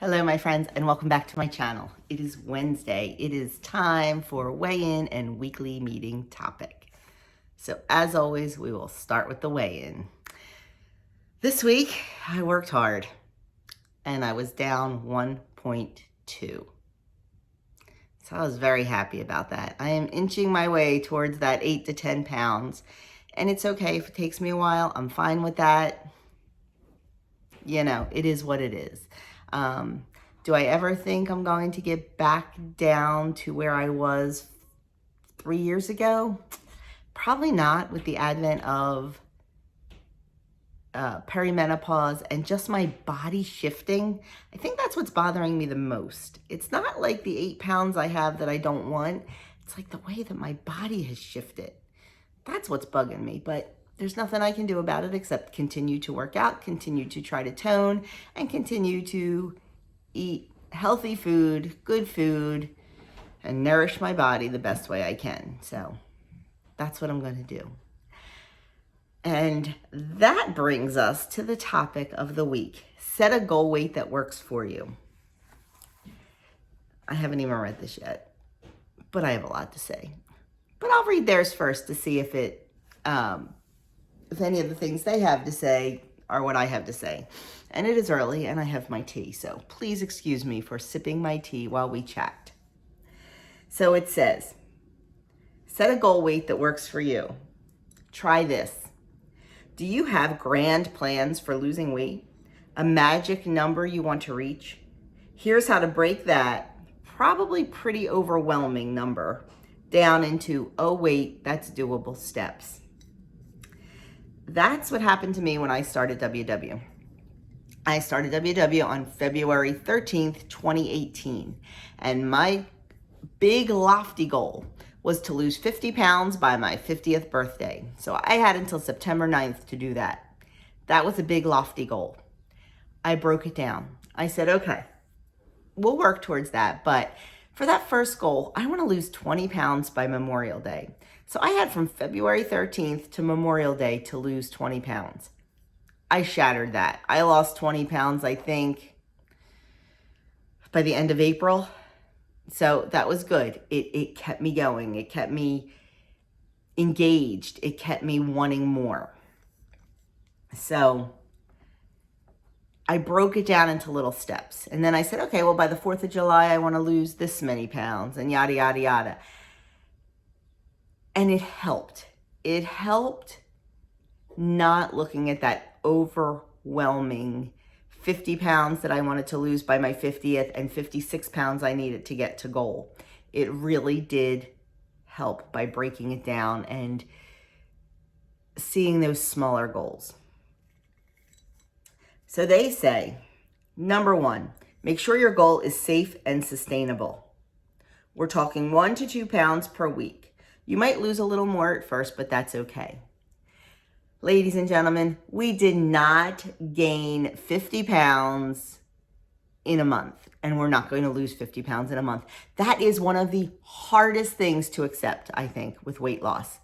Hello, my friends, and welcome back to my channel. It is Wednesday. It is time for weigh-in and weekly meeting topic. So as always, we will start with the weigh-in. This week, I worked hard, and I was down 1.2. So I was very happy about that. I am inching my way towards that 8 to 10 pounds, and it's okay if it takes me a while. I'm fine with that. You know, it is what it is. Do I ever think I'm going to get back down to where I was 3 years ago? Probably not, with the advent of perimenopause and just my body shifting. I think that's what's bothering me the most. It's not like the 8 pounds I have that I don't want. It's like the way that my body has shifted. That's what's bugging me, but there's nothing I can do about it except continue to work out, continue to try to tone, and continue to eat healthy food, good food, and nourish my body the best way I can. So that's what I'm going to do. And that brings us to the topic of the week. Set a goal weight that works for you. I haven't even read this yet, but I have a lot to say. But I'll read theirs first to see if any of the things they have to say are what I have to say. And it is early and I have my tea, so please excuse me for sipping my tea while we chat. So it says, set a goal weight that works for you. Try this. Do you have grand plans for losing weight? A magic number you want to reach? Here's how to break that probably pretty overwhelming number down into, oh wait, that's doable steps. That's what happened to me when I started WW. I started WW on February 13th, 2018. And my big lofty goal was to lose 50 pounds by my 50th birthday. So I had until September 9th to do that. That was a big lofty goal. I broke it down. I said, okay, we'll work towards that. But for that first goal, I want to lose 20 pounds by Memorial Day. So I had from February 13th to Memorial Day to lose 20 pounds. I shattered that. I lost 20 pounds, I think, by the end of April. So that was good. It kept me going. It kept me engaged. It kept me wanting more. So I broke it down into little steps. And then I said, okay, well, by the 4th of July, I want to lose this many pounds and yada, yada, yada. And it helped. It helped not looking at that overwhelming 50 pounds that I wanted to lose by my 50th and 56 pounds I needed to get to goal. It really did help by breaking it down and seeing those smaller goals. So they say, number 1, make sure your goal is safe and sustainable. We're talking 1 to 2 pounds per week. You might lose a little more at first, but that's okay. Ladies and gentlemen, we did not gain 50 pounds in a month, and we're not going to lose 50 pounds in a month. That is one of the hardest things to accept, I think, with weight loss.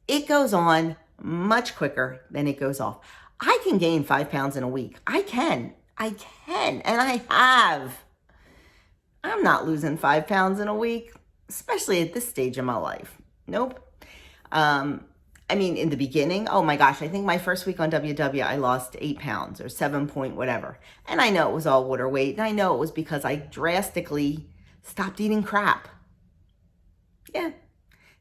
It goes on much quicker than it goes off. I can gain 5 pounds in a week. I can, and I have. I'm not losing 5 pounds in a week, especially at this stage of my life. Nope. I mean, in the beginning, oh my gosh, I think my first week on WW, I lost 8 pounds or 7 point whatever. And I know it was all water weight. And I know it was because I drastically stopped eating crap. Yeah.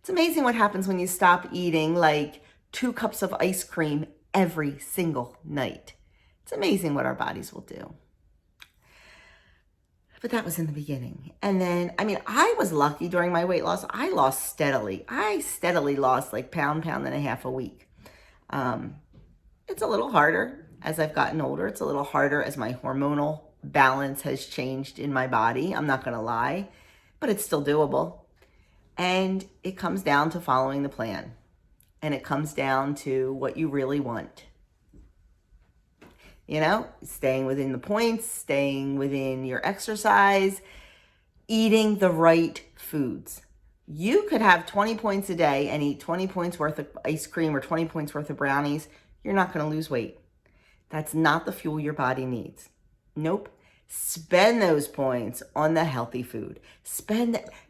It's amazing what happens when you stop eating like 2 cups of ice cream every single night. It's amazing what our bodies will do. But that was in the beginning. And then, I mean, I was lucky during my weight loss. I lost steadily. I steadily lost like pound and a half a week. It's a little harder as I've gotten older. It's a little harder as my hormonal balance has changed in my body. I'm not going to lie, but it's still doable. And it comes down to following the plan. And it comes down to what you really want. You know, staying within the points, staying within your exercise, eating the right foods. You could have 20 points a day and eat 20 points worth of ice cream or 20 points worth of brownies. You're not going to lose weight. That's not the fuel your body needs. Nope. Spend those points on the healthy food.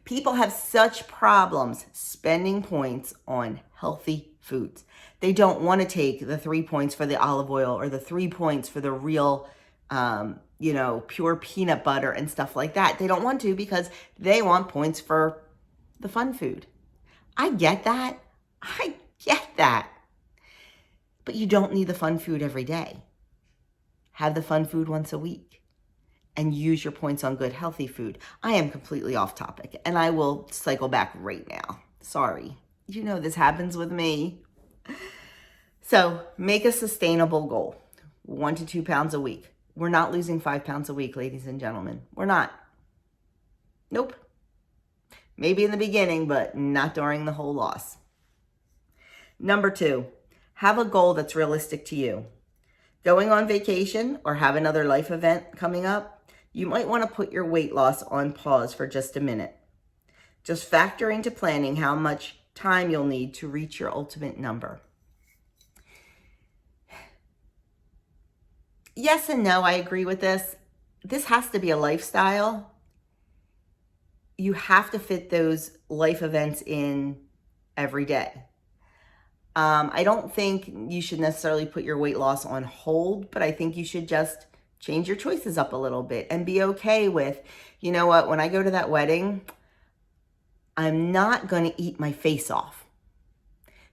People have such problems spending points on healthy foods. They don't want to take the 3 points for the olive oil or the 3 points for the real, pure peanut butter and stuff like that. They don't want to because they want points for the fun food. I get that. I get that. But you don't need the fun food every day. Have the fun food once a week and use your points on good, healthy food. I am completely off topic and I will cycle back right now. Sorry. You know this happens with me. So make a sustainable goal. 1 to 2 pounds a week. We're not losing 5 pounds a week, ladies and gentlemen. We're not. Nope. Maybe in the beginning, but not during the whole loss. Number 2, have a goal that's realistic to you. Going on vacation or have another life event coming up, you might want to put your weight loss on pause for just a minute. Just factor into planning how much time you'll need to reach your ultimate number. Yes and no, I agree with this. This has to be a lifestyle. You have to fit those life events in every day. I don't think you should necessarily put your weight loss on hold, but I think you should just change your choices up a little bit and be okay with, you know what, when I go to that wedding, I'm not going to eat my face off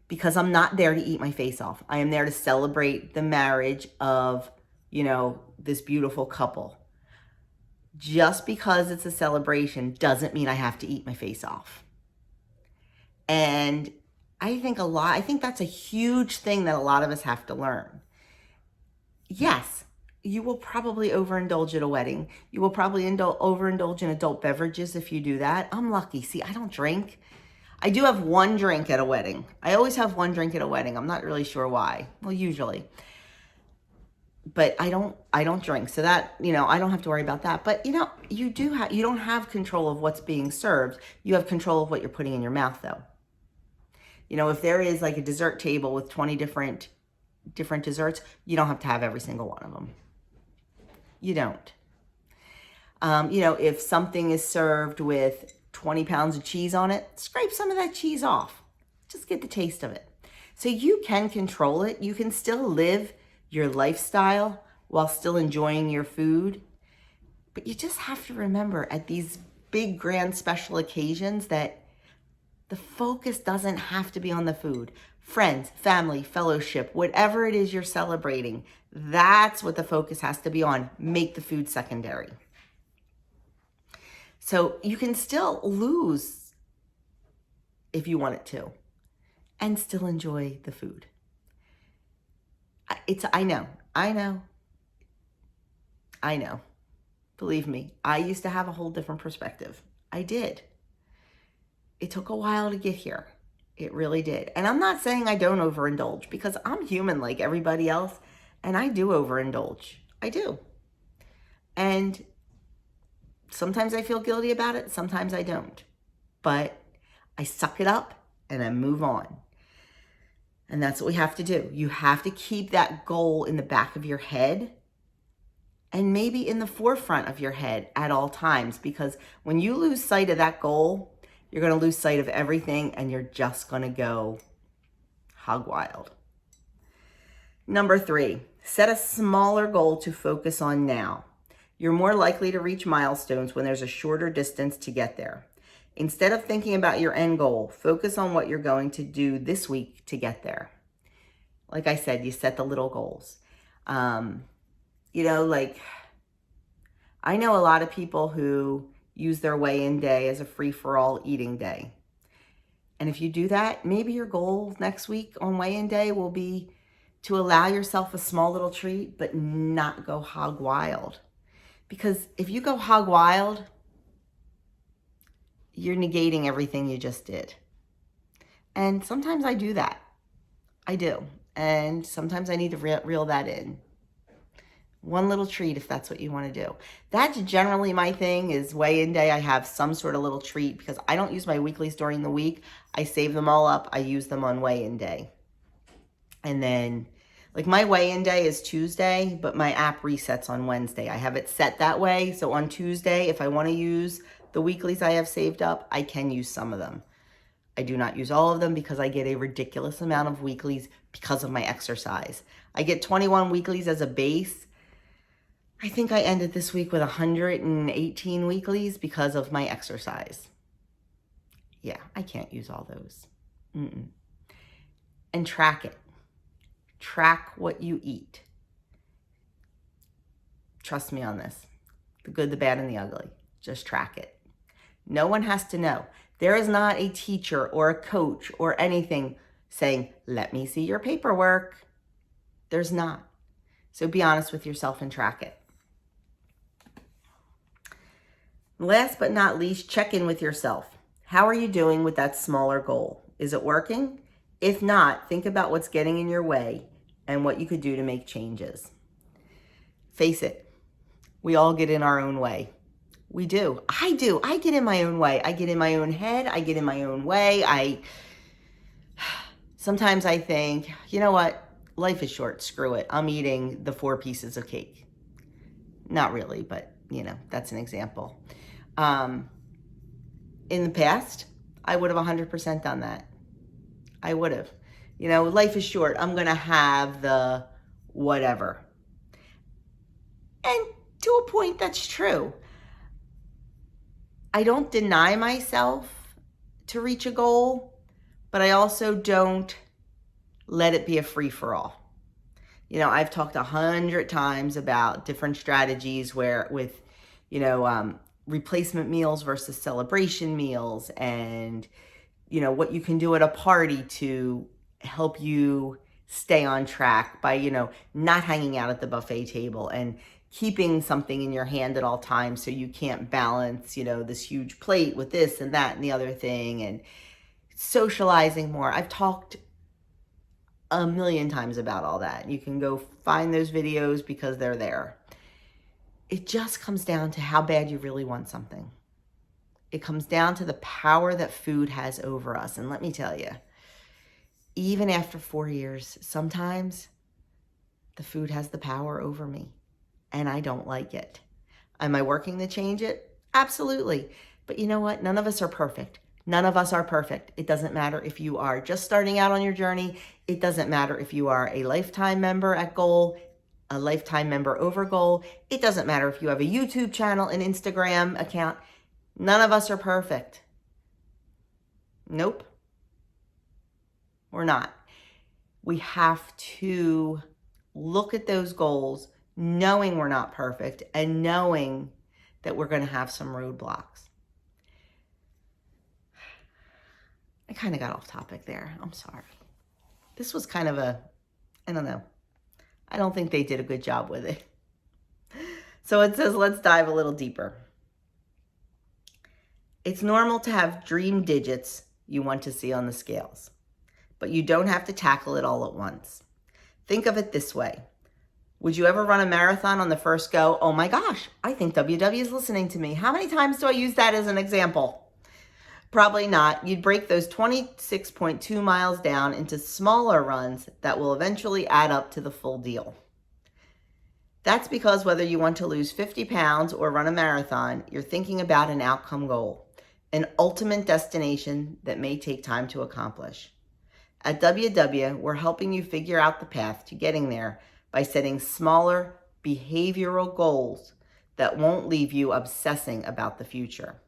because I'm not there to eat my face off. I am there to celebrate the marriage of, this beautiful couple. Just because it's a celebration doesn't mean I have to eat my face off. And I think that's a huge thing that a lot of us have to learn. Yes, you will probably overindulge at a wedding. You will probably overindulge in adult beverages if you do that. I'm lucky. See, I don't drink. I do have one drink at a wedding. I always have one drink at a wedding. I'm not really sure why. Well, usually. But I don't drink. So that, I don't have to worry about that. But you don't have control of what's being served. You have control of what you're putting in your mouth though. If there is like a dessert table with 20 different desserts, you don't have to have every single one of them. You don't. If something is served with 20 pounds of cheese on it, scrape some of that cheese off. Just get the taste of it. So you can control it. You can still live your lifestyle while still enjoying your food. But you just have to remember at these big, grand, special occasions that the focus doesn't have to be on the food. Friends, family, fellowship, whatever it is you're celebrating, that's what the focus has to be on. Make the food secondary. So you can still lose if you want it to and still enjoy the food. I know. Believe me, I used to have a whole different perspective. I did. It took a while to get here. It really did. And I'm not saying I don't overindulge because I'm human like everybody else and I do overindulge. I do. And sometimes I feel guilty about it. Sometimes I don't. But I suck it up and I move on. And that's what we have to do. You have to keep that goal in the back of your head and maybe in the forefront of your head at all times, because when you lose sight of that goal, you're going to lose sight of everything and you're just going to go hog wild. Number 3, set a smaller goal to focus on now. You're more likely to reach milestones when there's a shorter distance to get there. Instead of thinking about your end goal, focus on what you're going to do this week to get there. Like I said, you set the little goals. I know a lot of people who use their weigh-in day as a free-for-all eating day. And if you do that, maybe your goal next week on weigh-in day will be to allow yourself a small little treat, but not go hog wild. Because if you go hog wild, you're negating everything you just did. And sometimes I do that. I do. And sometimes I need to reel that in. One little treat if that's what you want to do. That's generally my thing is weigh-in day. I have some sort of little treat because I don't use my weeklies during the week. I save them all up. I use them on weigh-in day. And then Like my weigh-in day is Tuesday, but my app resets on Wednesday. I have it set that way. So on Tuesday, if I want to use the weeklies I have saved up, I can use some of them. I do not use all of them because I get a ridiculous amount of weeklies because of my exercise. I get 21 weeklies as a base. I think I ended this week with 118 weeklies because of my exercise. Yeah, I can't use all those. And track it. Track what you eat. Trust me on this. The good, the bad, and the ugly. Just track it. No one has to know. There is not a teacher or a coach or anything saying, let me see your paperwork. There's not. So be honest with yourself and track it. Last but not least, check in with yourself. How are you doing with that smaller goal? Is it working? If not, think about what's getting in your way and what you could do to make changes. Face it, we all get in our own way. We do. I do. I get in my own way. I get in my own head. I get in my own way. Sometimes I think, you know what? Life is short. Screw it. I'm eating the 4 pieces of cake. Not really, but that's an example. In the past, I would have 100% done that. I would have. Life is short. I'm going to have the whatever. And to a point, that's true. I don't deny myself to reach a goal, but I also don't let it be a free-for-all. I've talked 100 times about different strategies with replacement meals versus celebration meals, and what you can do at a party to help you stay on track by not hanging out at the buffet table and keeping something in your hand at all times so you can't balance this huge plate with this and that and the other thing, and socializing more. I've talked a million times about all that. You can go find those videos because they're there. It just comes down to how bad you really want something. It comes down to the power that food has over us. And let me tell you, even after 4 years, sometimes the food has the power over me and I don't like it. Am I working to change it? Absolutely. But you know what? None of us are perfect. None of us are perfect. It doesn't matter if you are just starting out on your journey. It doesn't matter if you are a lifetime member at goal, a lifetime member over goal. It doesn't matter if you have a YouTube channel, an Instagram account. None of us are perfect. Nope. We're not. We have to look at those goals knowing we're not perfect and knowing that we're going to have some roadblocks. I kind of got off topic there. I'm sorry. This was kind of I don't know. I don't think they did a good job with it. So it says, let's dive a little deeper. It's normal to have dream digits you want to see on the scales, but you don't have to tackle it all at once. Think of it this way. Would you ever run a marathon on the first go? Oh my gosh, I think WW is listening to me. How many times do I use that as an example? Probably not. You'd break those 26.2 miles down into smaller runs that will eventually add up to the full deal. That's because whether you want to lose 50 pounds or run a marathon, you're thinking about an outcome goal, an ultimate destination that may take time to accomplish. At WW, we're helping you figure out the path to getting there by setting smaller behavioral goals that won't leave you obsessing about the future.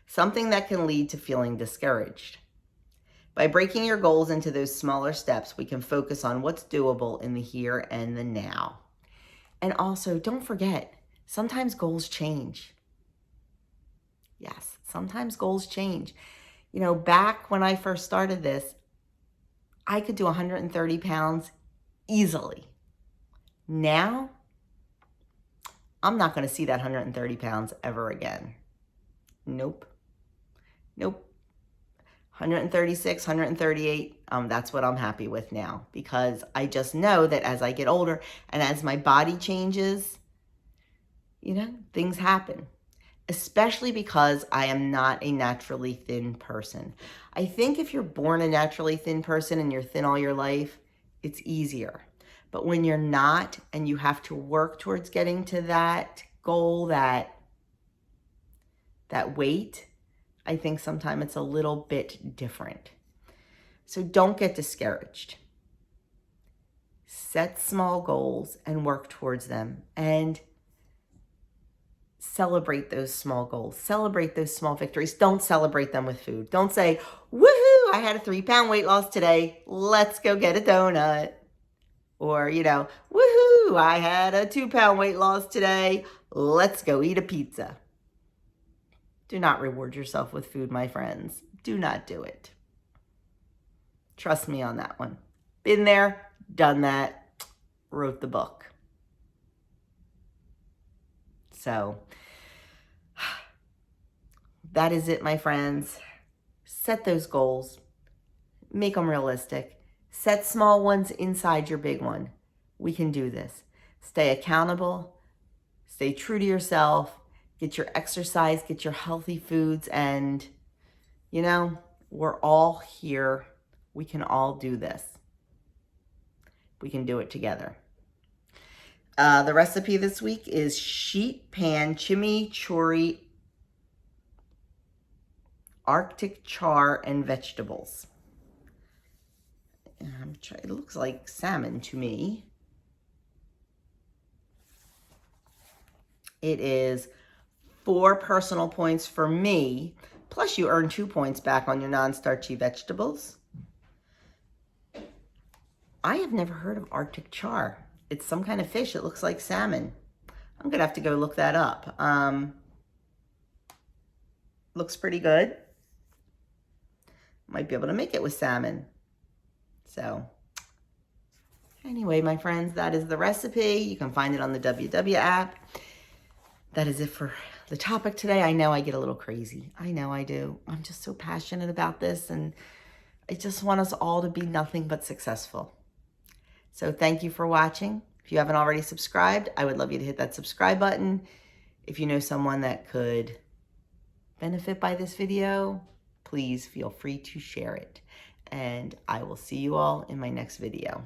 Something that can lead to feeling discouraged. By breaking your goals into those smaller steps, we can focus on what's doable in the here and the now. And also, don't forget, sometimes goals change. Yes, sometimes goals change. Back when I first started this, I could do 130 pounds easily. Now, I'm not going to see that 130 pounds ever again. Nope. 136, 138, that's what I'm happy with now, because I just know that as I get older and as my body changes, things happen, especially because I am not a naturally thin person. I think if you're born a naturally thin person and you're thin all your life, it's easier. But when you're not and you have to work towards getting to that goal, that weight, I think sometimes it's a little bit different. So don't get discouraged. Set small goals and work towards them, and celebrate those small goals. Celebrate those small victories. Don't celebrate them with food. Don't say, woohoo, I had a 3-pound weight loss today. Let's go get a donut. Or, woohoo, I had a 2-pound weight loss today. Let's go eat a pizza. Do not reward yourself with food, my friends. Do not do it. Trust me on that one. Been there, done that, wrote the book. So that is it, my friends. Set those goals. Make them realistic. Set small ones inside your big one. We can do this. Stay accountable. Stay true to yourself. Get your exercise. Get your healthy foods. And, we're all here. We can all do this. We can do it together. The recipe this week is sheet pan chimichurri Arctic char and vegetables. It looks like salmon to me. It is 4 personal points for me, plus you earn 2 points back on your non-starchy vegetables. I have never heard of Arctic char. It's some kind of fish. It looks like salmon. I'm going to have to go look that up. Looks pretty good. Might be able to make it with salmon. So, anyway, my friends, that is the recipe. You can find it on the WW app. That is it for the topic today. I know I get a little crazy. I know I do. I'm just so passionate about this, and I just want us all to be nothing but successful. So thank you for watching. If you haven't already subscribed, I would love you to hit that subscribe button. If you know someone that could benefit by this video, please feel free to share it. And I will see you all in my next video.